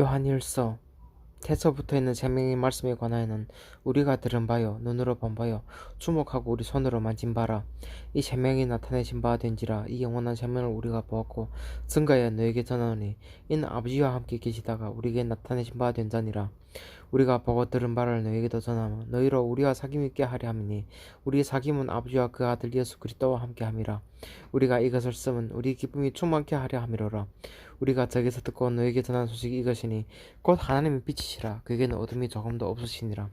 요한일서 태서부터 있는 생명의 말씀에 관하여는 우리가 들은 바요 눈으로 본 바요 주목하고 우리 손으로 만진 바라. 이 생명이 나타내신 바 된지라. 이 영원한 생명을 우리가 보았고 증거하여 너에게 전하노니 이는 아버지와 함께 계시다가 우리에게 나타내신 바 된 자니라. 우리가 보고 들은 바를 너에게도 전하며 너희로 우리와 사귐 있게 하려 함이니 우리의 사귐은 아버지와 그 아들 예수 그리스도와 함께 함이라. 우리가 이것을 쓰면 우리 기쁨이 충만케 하려 함이로라. 우리가 저기서 듣고 너에게 전한 소식이 이것이니 곧 하나님의 빛이시라. 그에게는 어둠이 조금도 없으시니라.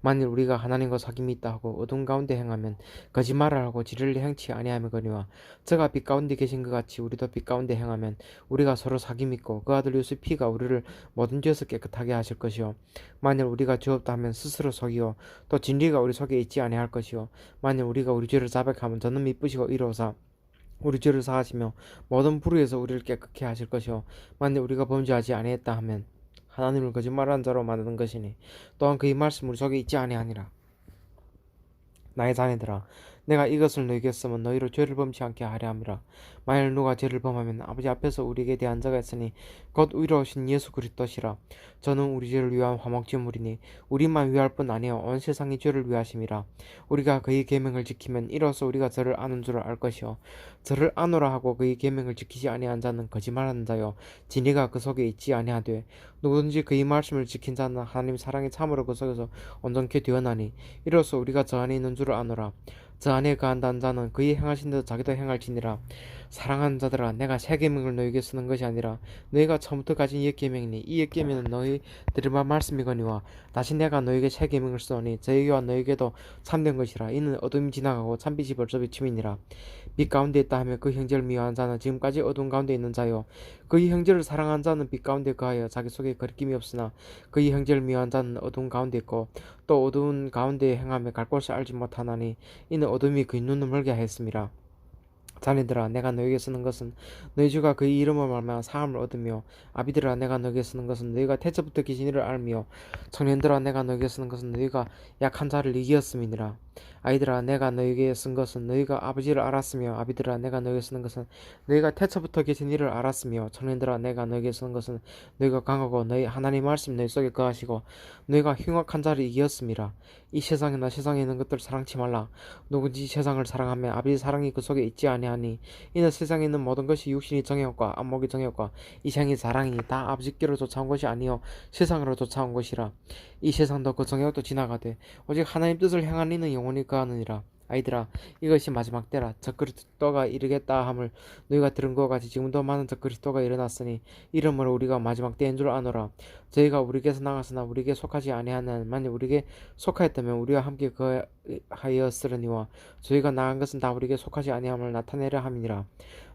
만일 우리가 하나님과 사귐이 있다 하고 어둠 가운데 행하면 거짓말을 하고 진리를 행치 아니하거니와 저가 빛 가운데 계신 것 같이 우리도 빛 가운데 행하면 우리가 서로 사귐 있고 그 아들 예수의 피가 우리를 모든 죄에서 깨끗하게 하실 것이요 만일 우리가 죄 없다 하면 스스로 속이요 또 진리가 우리 속에 있지 아니할 것이요 만일 우리가 우리 죄를 자백하면 저는 미쁘시고 이로사 우리 죄를 사하시며 모든 불의에서 우리를 깨끗게 하실 것이요 만일 우리가 범죄하지 아니했다 하면 하나님을 거짓말하는 자로 만드는 것이니 또한 그의 말씀 우리 속에 있지 아니하니라. 나의 자녀들아, 내가 이것을 너희에게 쓰면 너희로 죄를 범치 않게 하려 함이라. 만일 누가 죄를 범하면 아버지 앞에서 우리에게 대한 자가 있으니 곧 의로우신 예수 그리스도시라. 저는 우리 죄를 위한 화목제물이니 우리만 위할 뿐 아니요 온 세상이 죄를 위하심이라. 우리가 그의 계명을 지키면 이로써 우리가 저를 아는 줄을 알 것이요 저를 아노라 하고 그의 계명을 지키지 아니한 자는 거짓말하는 자요 진리가 그 속에 있지 아니하되 누구든지 그의 말씀을 지킨 자는 하나님 사랑이 참으로 그 속에서 온전케 되었나니 이로써 우리가 저 안에 있는 줄을 아노라. 저 안에 거한다는 자는 그의 행하신 대로 자기도 행할지니라. 사랑하는 자들아, 내가 새 계명을 너희에게 쓰는 것이 아니라 너희가 처음부터 가진 옛 계명이니 이 옛 계명은 너희들만 말씀이거니와 다시 내가 너희에게 새 계명을 쓰오니 저에게와 너희에게도 참된 것이라. 이는 어둠이 지나가고 참빛이 벌써 비침이니라. 빛 가운데 있다 하며 그 형제를 미워하는 자는 지금까지 어둠 가운데 있는 자요 그의 형제를 사랑하는 자는 빛 가운데 거하여 자기 속에 거리낌이 없으나 그의 형제를 미워하는 자는 어둠 가운데 있고 또 어두운 가운데 행하며 갈 곳을 알지 못하나니 이는 어둠이 그의 눈을 멀게 하였음이라. 자네들아, 내가 너에게 쓰는 것은 너희 주가 그의 이름을 말하며 사함을 얻으며 아비들아, 내가 너에게 쓰는 것은 너희가 태초부터 계신 이를 알며 청년들아, 내가 너에게 쓰는 것은 너희가 약한 자를 이기었음이니라. 아이들아, 내가 너에게 쓴 것은 너희가 아버지를 알았으며 아비들아, 내가 너에게 쓰는 것은 너희가 태초부터 계신 이를 알았으며 청년들아, 내가 너에게 쓰는 것은 너희가 강하고 너희 하나님 말씀 너희 속에 거하시고 너희가 흉악한 자를 이기었음이라. 이 세상이나 세상에 있는 것들 사랑치 말라. 누구든지 세상을 사랑하며 아버지 사랑이 그 속에 있지 아니하니 이는 세상에 있는 모든 것이 육신이 정욕과 안목이 정욕과 이생의 사랑이니 다 아버지께로 쫓아온 것이 아니요 세상으로 쫓아온 것이라. 이 세상도 그 정욕도 지나가되 오직 하나님 뜻을 행하는 이는 영원히 거하느니라. 아이들아, 이것이 마지막 때라. 적그리스도가 이르겠다 함을 너희가 들은 것 같이 지금도 많은 적그리스도가 일어났으니 이러므로 우리가 마지막 때인 줄 아노라. 저희가 우리에게서 나갔으나 우리에게 속하지 아니하는 만일 우리에게 속하였다면 우리와 함께 거하였으려니와 저희가 나간 것은 다 우리에게 속하지 아니함을 나타내려 함이니라.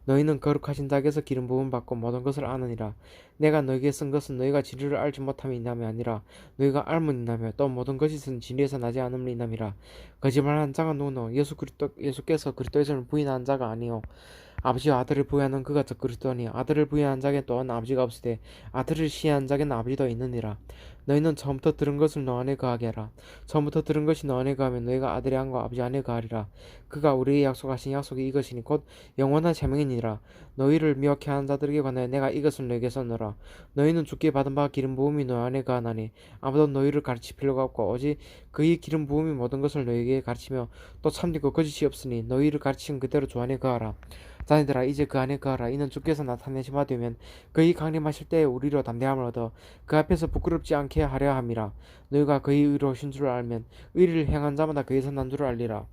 너희는 거룩하신 자에게서 기름 부음 받고 모든 것을 아느니라. 내가 너희에게 쓴 것은 너희가 진리를 알지 못함이 있남이 아니라 너희가 알면 있나며 또 모든 것이 진리에서 나지 않음이 있남이라. 거짓말하는 자가 누구노? 예수께서 그리스도를 부인한 자가 아니요 아버지와 아들을 부여하는 그가 적 그리스도니 아들을 부여한 자에게 또한 아버지가 없으되 아들을 시해한 자에게는 아버지도 있느니라. 너희는 처음부터 들은 것을 너 안에 거하게 하라. 처음부터 들은 것이 너 안에 거하면 너희가 아들의 안과 아버지 안에 거하리라. 그가 우리의 약속하신 약속이 이것이니 곧 영원한 생명이니라. 너희를 미혹해 하는 자들에게 관하여 내가 이것을 너희에게 썼노라. 너희는 주께 받은 바 기름 부음이 너 안에 거하나니 아무도 너희를 가르칠 필요가 없고 오직 그의 기름 부음이 모든 것을 너희에게 가르치며 또 참되고 거짓이 없으니 너희를 가르치는 그대로 주 안에 거하라. 자네들아, 이제 그 안에 거하라. 이는 주께서 나타내신 바 되면 그의 강림하실 때에 우리로 담대함을 얻어 그 앞에서 부끄럽지 않게 하려 함이라. 너희가 그의 의로우신 줄을 알면 의를 행한 자마다 그에서 난 줄을 알리라.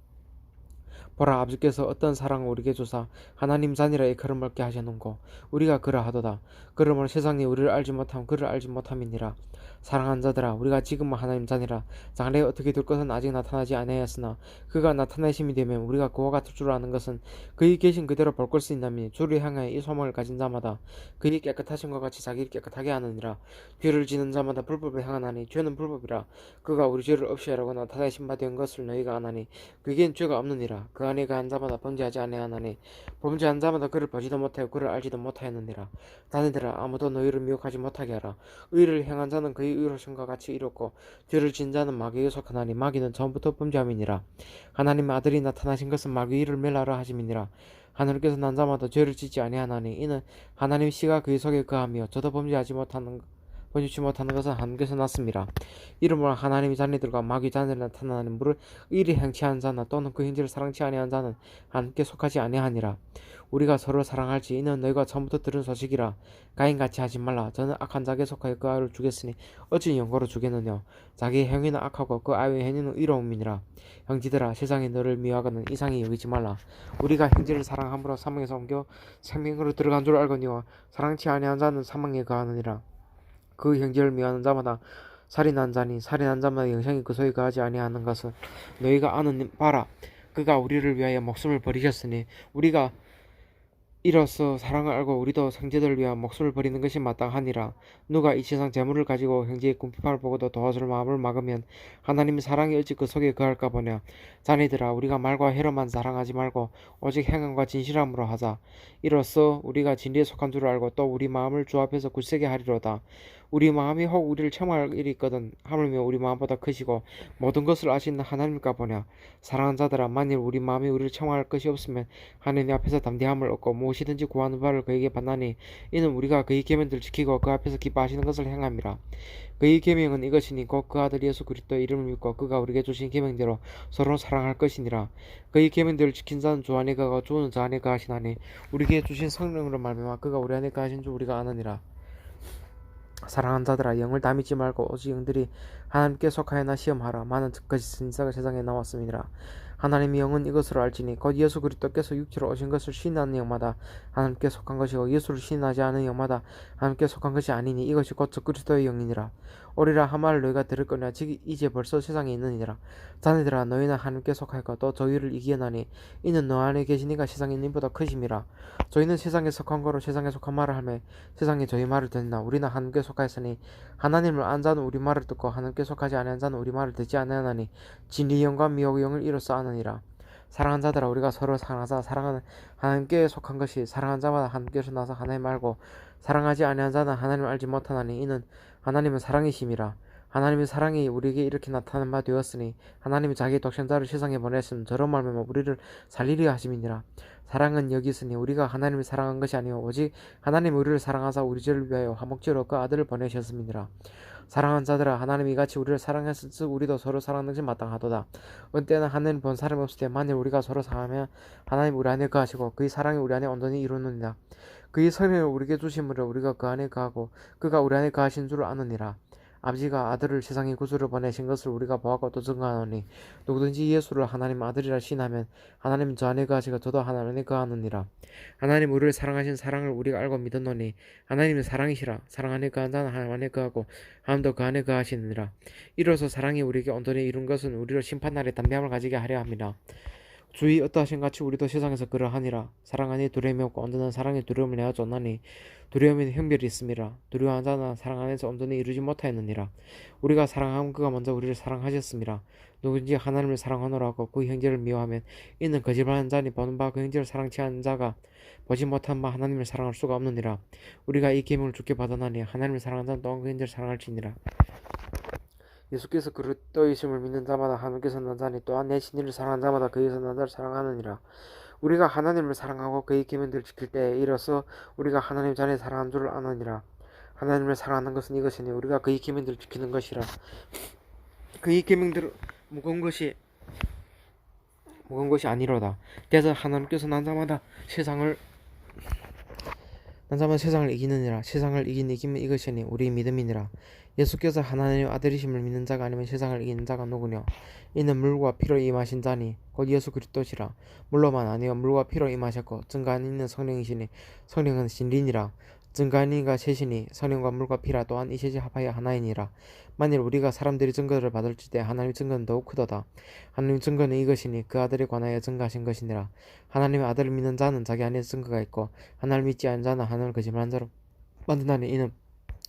보라, 아버지께서 어떤 사랑을 우리에게 주사 하나님 자니라 일컬음 먹게 하셨는고 우리가 그러하도다. 그러므로 세상이 우리를 알지 못함 그를 알지 못함이니라. 사랑하는 자들아, 우리가 지금은 하나님 자니라. 장래에 어떻게 될 것은 아직 나타나지 아니하였으나 그가 나타내심이 되면 우리가 그와 같을 줄 아는 것은 그의 계신 그대로 볼 것을 있나니 주를 향하여 이 소망을 가진 자마다 그의 깨끗하신 것 같이 자기를 깨끗하게 하느니라. 죄를 지는 자마다 불법을 행하나니 죄는 불법이라. 그가 우리 죄를 없이 하려고 나타내신 바 된 것을 너희가 아나니 그에겐 죄가 없느니라. 그 안에 거한 자마다 범죄하지 아니하나니 범죄한 자마다 그를 보지도 못하고 그를 알지도 못하였느니라. 자네들아, 아무도 너희를 미혹하지 못하게 하라. 의를 행한 자는 그의 의로심과 같이 이뤘고 죄를 진 자는 마귀에 속하나니 마귀는 처음부터 범죄함이니라. 하나님의 아들이 나타나신 것은 마귀의 일을 멸하려 하심이니라. 하늘께서 난 자마다 죄를 짓지 아니하나니 이는 하나님 씨가 그의 속에 거하며 저도 범죄하지 번지치 못하는 것은 하나님께서 났습니다. 이러므로 하나님이 자녀들과 마귀 자녀들이 나타나는 물을 의리 행치 않은 자나 또는 그 형제를 사랑치 아니한 자는 하나님께 속하지 아니하니라. 우리가 서로 사랑할지 이는 너희가 처음부터 들은 소식이라. 가인같이 하지 말라. 저는 악한 자에게 속하여 그 아이를 주겠으니 어찌 영거로 주겠느냐. 자기의 행위는 악하고 그 아이의 행위는 의로움이니라. 형제들아 세상이 너를 미워하거든 이상히 여기지 말라. 우리가 형제를 사랑함으로 사망에서 옮겨 생명으로 들어간 줄 알거니와 사랑치 아니한 자는 사망에 거하느니라. 그 형제를 미워하는 자마다 살인한 자니 살인한 자마다 영생이 그 속에 거하지 아니하는 것은 너희가 아는 바라. 그가 우리를 위하여 목숨을 버리셨으니 우리가 이로써 사랑을 알고 우리도 형제들을 위하여 목숨을 버리는 것이 마땅하니라. 누가 이 세상 재물을 가지고 형제의 궁핍함을 보고도 도와줄 마음을 막으면 하나님의 사랑이 어찌 그 속에 거할까 보냐. 자네들아 우리가 말과 혀로만 사랑하지 말고 오직 행함과 진실함으로 하자. 이로써 우리가 진리에 속한 줄 알고 또 우리 마음을 주 앞에서 굳세게 하리로다. 우리 마음이 혹 우리를 청할 일이 있거든 하물며 우리 마음보다 크시고 모든 것을 아시는 하나님과 보냐. 사랑하는 자들아 만일 우리 마음이 우리를 청할 것이 없으면 하나님 앞에서 담대함을 얻고 무엇이든지 구하는 바를 그에게 받나니 이는 우리가 그의 계명들을 지키고 그 앞에서 기뻐하시는 것을 행함이라. 그의 계명은 이것이니 곧 그 아들 예수 그리스도의 이름을 믿고 그가 우리에게 주신 계명대로 서로 사랑할 것이니라. 그의 계명들을 지킨 자는 주 안에 거하고 주는 자 안에 거하시나니 우리에게 주신 성령으로 말미암아 그가 우리 안에 거하신 줄 우리가 아느니라. 사랑하는 자들아 영을 다 믿지 말고 오직 영들이 하나님께 속하여나 시험하라. 많은 거짓 선지자가 세상에 나왔음이니라. 하나님의 영은 이것으로 알지니 곧 예수 그리스도께서 육체로 오신 것을 신하는 영마다 하나님께 속한 것이고 예수를 신하지 않은 영마다 하나님께 속한 것이 아니니 이것이 곧 그리스도의 영이니라. 오리라 하마를 너희가 들을거냐 즉 이제 벌써 세상에 있느니라. 자네들아 너희는 하나님께 속하였고 또 저희를 이기나니 이는 너 안에 계시니가 세상에 있는 보다 크심이라. 저희는 세상에 속한 거로 세상에 속한 말을 하며 세상에 저희 말을 듣나 우리는 하나님께 속하였으니 하나님을 안 자는 우리 말을 듣고 하나님께 속하지 아니한 자는 우리 말을 듣지 아니하나니 진리 영과 미혹 영을 이로써 아느니라. 사랑하는 자들아 우리가 서로 사랑하자. 사랑은 하나님께 속한 것이 사랑한 자마다 하나님께서 나서 하나님 알고 사랑하지 아니한 자는 하나님을 알지 못하나니 이는 하나님은 사랑이심이라. 하나님의 사랑이 우리에게 이렇게 나타난 바 되었으니 하나님이 자기의 독생자를 세상에 보냈으면 저런 말면 우리를 살리려 하심이니라. 사랑은 여기 있으니 우리가 하나님을 사랑한 것이 아니오 오직 하나님 우리를 사랑하사 우리 죄를 위하여 화목제로 그 아들을 보내셨음이니라. 사랑하는 자들아 하나님이 이같이 우리를 사랑했을즉 우리도 서로 사랑하는 것이 마땅하도다. 은때는 하나님 본 사람이 없을 때 만일 우리가 서로 사랑하면 하나님 우리 안에 거하시고 그의 사랑이 우리 안에 온전히 이루느니라. 그의 성령을 우리에게 주심으로 우리가 그 안에 거하고 그가 우리 안에 거하신 줄 아느니라. 아버지가 아들을 세상에 구주로 보내신 것을 우리가 보았고 또 증거하노니 누구든지 예수를 하나님 아들이라 신하면 하나님 저 안에 거하시고 저도 하나님 안에 거하느니라. 하나님 우리를 사랑하신 사랑을 우리가 알고 믿었노니 하나님은 사랑이시라. 사랑 안에 거한 자는 하나님 안에 거하고 하나님도 그 안에 거하시느니라. 이로써 사랑이 우리에게 온전히 이룬 것은 우리를 심판날에 담대함을 가지게 하려 함이라. 주의 어떠하신 같이 우리도 세상에서 그러하니라. 사랑 안에 두려움이 없고 온전한 사랑의 두려움을 내어 쫓나니 두려움에는 형별이 있음이라. 두려워한 자는 사랑 안에서 온전히 이루지 못하였느니라. 우리가 사랑하면 그가 먼저 우리를 사랑하셨음이라. 누구든지 하나님을 사랑하노라 하고 그 형제를 미워하면 이는 거짓말하는 자니 보는 바 그 형제를 사랑치 않는 자가 보지 못한 바 하나님을 사랑할 수가 없느니라. 우리가 이 계명을 주께 받았나니 하나님을 사랑하는 자는 또한 그 형제를 사랑할지니라. 예수께서 그리스도이심을 믿는 자마다 하나님께서 난 자니 또한 내 신이를 사랑하는 자마다 그에서 난 자를 사랑하느니라. 우리가 하나님을 사랑하고 그의 계명들을 지킬 때에 이르러서 우리가 하나님 자녀의 사랑한 줄을 아느니라. 하나님을 사랑하는 것은 이것이니 우리가 그의 계명들을 지키는 것이라. 그의 계명들은 무거운 것이 아니로다. 그래서 하나님께서 난 자마다 세상을 이기느니라. 세상을 이기면 이것이니 우리 믿음이니라. 예수께서 하나님의 아들이심을 믿는 자가 아니면 세상을 이기는 자가 누구냐. 이는 물과 피로 임하신 자니 곧 예수 그리스도시라. 물로만 아니요 물과 피로 임하셨고 증거한 이는 성령이시니 성령은 진리니라. 증거한 이가 셋이니 성령과 물과 피라. 또한 이 셋이 합하여 하나이니라. 만일 우리가 사람들이 증거를 받을지때 하나님의 증거는 더욱 크도다. 하나님의 증거는 이것이니 그 아들에 관하여 증거하신 것이니라. 하나님의 아들을 믿는 자는 자기 안에 증거가 있고 하나님을 믿지 않는 자는 하나님을 거짓말한 자로 만든다니 이는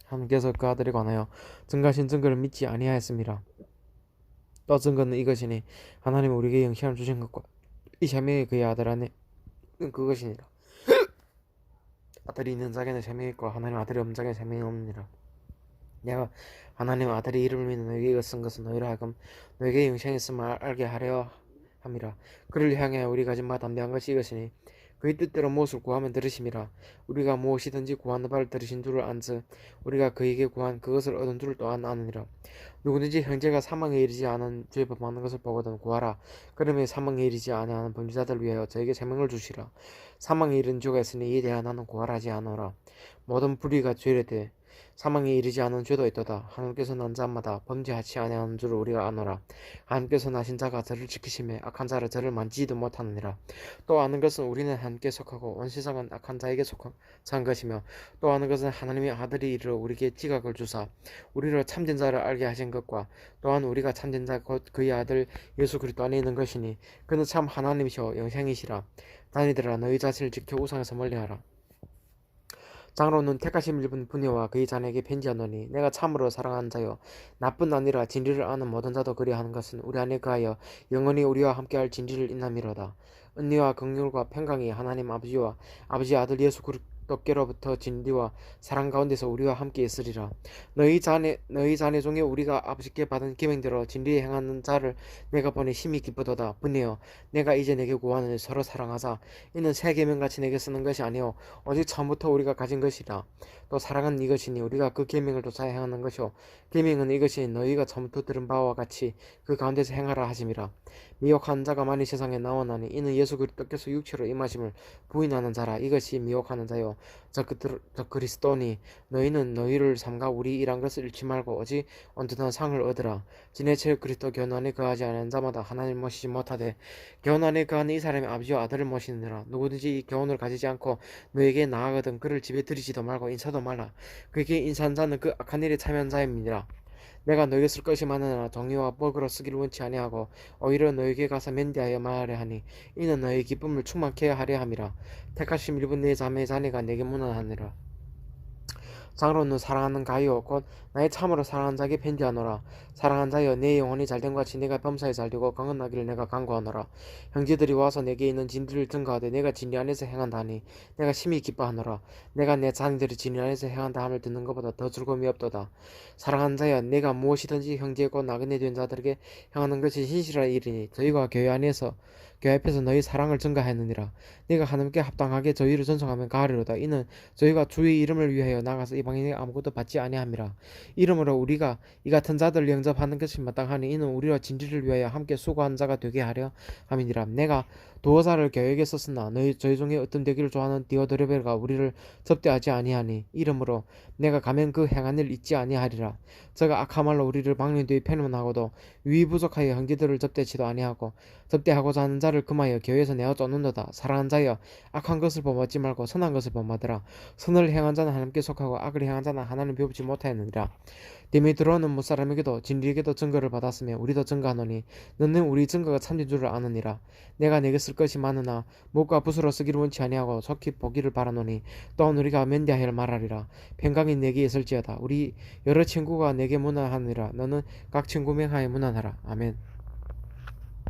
하나님께서 그 아들에 관하여 증거하신 증거를 믿지 아니하였습니다. 또 증거는 이것이니 하나님은 우리에게 영생을 주신 것과 이 생명이 그의 아들 안에 그것이니라. 아들이 있는 자에게는 생명이 있고 하나님 아들이 없는 자에게는 생명이 없느니라. 내가 하나님 아들의 이름을 믿는 너에게 이것 쓴 것은 너희로 하여금 너에게 영생이 있음을 알게 하려 함이라. 그를 향해 우리 가진 바 담대한 것이 이것이니 그의 뜻대로 무엇을 구하면 들으심이라. 우리가 무엇이든지 구하는 바를 들으신 줄을 안즉 우리가 그에게 구한 그것을 얻은 줄을 또한 아느니라. 누구든지 형제가 사망에 이르지 않은 죄 범하는 것을 보거든 구하라. 그러면 사망에 이르지 아니하는 범죄자들 위하여 저에게 생명을 주시라. 사망에 이른 죄가 있으니 이에 대하여 나는 구하라 하지 않노라. 모든 불의가 죄래되 사망에 이르지 않은 죄도 있도다. 하나님께서 난 자마다 범죄하지 아니하는 줄을 우리가 아노라. 하나님께서 나신 자가 저를 지키심에 악한 자를 저를 만지지도 못하느니라. 또 아는 것은 우리는 하나님께 속하고 온 세상은 악한 자에게 속한 것이며 또 아는 것은 하나님의 아들이 이르러 우리에게 지각을 주사 우리로 참된 자를 알게 하신 것과 또한 우리가 참된 자 곧 그의 아들 예수 그리스도 안에 있는 것이니 그는 참 하나님이시오 영생이시라. 다니들아 너희 자신을 지켜 우상에서 멀리하라. 장로는 택하심 입은 부녀와 그의 자녀에게 편지하노니 내가 참으로 사랑하는 자여 나뿐 아니라 진리를 아는 모든 자도 그리하는 것은 우리 안에 그하여 영원히 우리와 함께할 진리를 인함이로다. 은혜와 긍휼과 평강이 하나님 아버지와 아버지 아들 예수 그리스도께로부터 진리와 사랑 가운데서 우리와 함께 있으리라. 너희 자녀 중에 우리가 아버지께 받은 계명대로 진리에 행하는 자를 내가 보니 심히 기쁘도다. 부녀여 내가 이제 내게 구하노니 서로 사랑하자. 이는 새 계명같이 내게 쓰는 것이 아니요 오직 처음부터 우리가 가진 것이라. 또 사랑은 이것이니 우리가 그 계명을 쫓아 행하는 것이요 계명은 이것이 너희가 처음부터 들은 바와 같이 그 가운데서 행하라 하심이라. 미혹하는 자가 많이 세상에 나오나니 이는 예수 그리스도께서 육체로 임하심을 부인하는 자라. 이것이 미혹하는 자요 저 그리스도니 너희는 너희를 삼가 우리 일한 것을 잃지 말고 오직 온전한 상을 얻으라. 지네체 그리스도 견원에 거하지 않은 자마다 하나님 모시지 못하되 견원에 거하는 이 사람이 아버지와 아들을 모시느니라. 누구든지 이 교훈을 가지지 않고 너에게 나아가든 그를 집에 들이지도 말고 인사도 말라. 그에게 인사한 자는 그 악한 일에 참여한 자입니다. 내가 너에게 쓸 것이 많으나 동의와 뻑으로 쓰기를 원치 아니하고 오히려 너에게 가서 면대하여 말하려 하니 이는 너의 기쁨을 충만케 하려 함이라. 택하심 입은 내 자매 자네가 내게 문안하니라. 장로는 사랑하는 가이오 곧 나의 참으로 사랑하는 자에게 편지하노라. 사랑하는 자여 내 영혼이 잘된 같이 내가 범사에 잘되고 강건하기를 내가 간구하노라. 형제들이 와서 내게 있는 진리를 증거하되 내가 진리 안에서 행한다 하니 내가 심히 기뻐하노라. 내가 내 자녀들이 진리 안에서 행한다 함을 듣는 것보다 더 즐거움이 없도다. 사랑하는 자여 내가 무엇이든지 형제고 나그네 된 자들에게 행하는 것이 신실한 일이니 저희가 교회 앞에서 너희 사랑을 증가하느니라. 네가 하나님께 합당하게 저희를 전송하면 가하리로다. 이는 저희가 주의 이름을 위하여 나가서 이방인에게 아무것도 받지 아니함이라. 이러므로 우리가 이 같은 자들을 영접하는 것이 마땅하니 이는 우리와 진리를 위하여 함께 수고한 자가 되게 하려 함이니라. 내가 도어사를 교회에 썼으나 저희 중에 어떤 되기를 좋아하는 디오드레베가 우리를 접대하지 아니하니 이러므로 내가 가면 그 행한 일 잊지 아니하리라. 저가 악한 말로 우리를 방륜되이 편문하고도 유의 부족하여 형제들을 접대치도 아니하고 접대하고자 하는 자를 금하여 교회에서 내어 쫓는도다. 사랑한 자여 악한 것을 범하지 말고 선한 것을 범하더라. 선을 행한 자는 하나님께 속하고 악을 행한 자는 하나님을 배우지 못하였느니라. 데미드로는 무사람에게도 진리에게도 증거를 받았으며 우리도 증거하노니 너는 우리 증거가 참된 줄을 아느니라. 내가 내게 쓸 것이 많으나 목과 붓으로 쓰기를 원치 아니하고 속히 보기를 바라노니 또한 우리가 면대하여 말하리라. 평강이 내게 있을지어다. 우리 여러 친구가 내게 문안하느니라. 너는 각 친구 명하에 문안하라. 아멘.